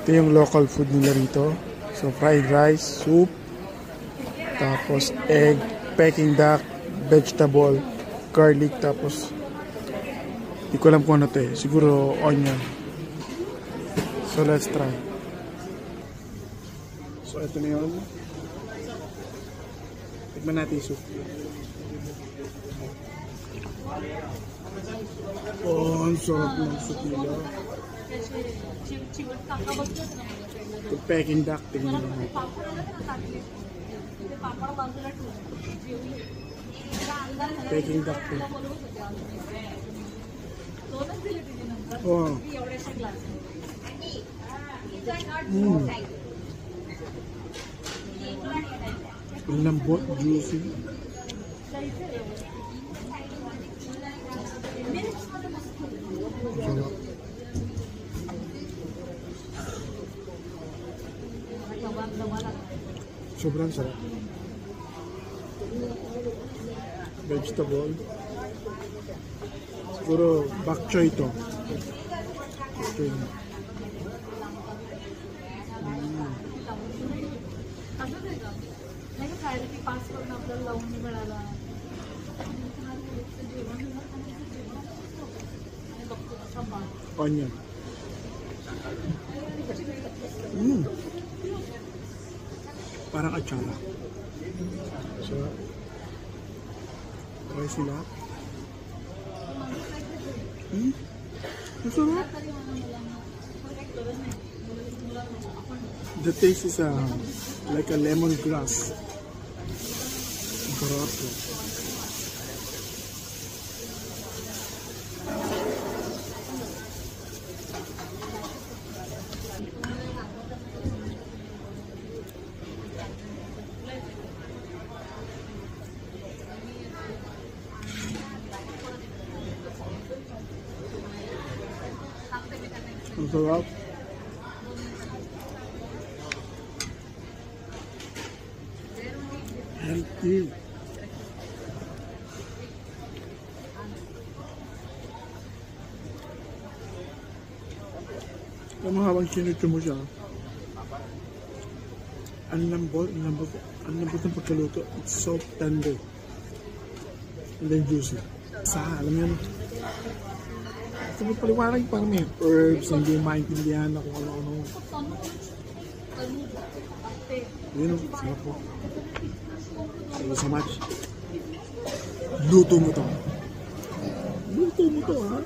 Ito yung local food nila rito. So, fried rice, soup, tapos egg, peking duck, vegetable, garlic, tapos hindi ko alam kung ano ito eh. Siguro onion. So, let's try. So, ito na yun. Tikman natin yung soup. Oh, ang sarap ng soup nila. Ito peking duck. Tingnan mo. Peking duck. Oh. Ang lambot, juicy. Sarap. Sobrang sarap. Vegetable. Siguro bok choy ito. Bok choy na. Onion. Parang atsara. So, try sila. Masarap. The taste is like a lemongrass. Masarap po. Ang sarap. Healthy. Kung habang sinutyo mo siya, ang lambot ng pagkaluto. It's so tender. And then juicy. Alam mo yun? Sabi paliwanag parang may herbs, hindi maintindihan na kung ano-ano. Yun o, sarap po. Thank you so much. Luto mo to. Luto mo to ha.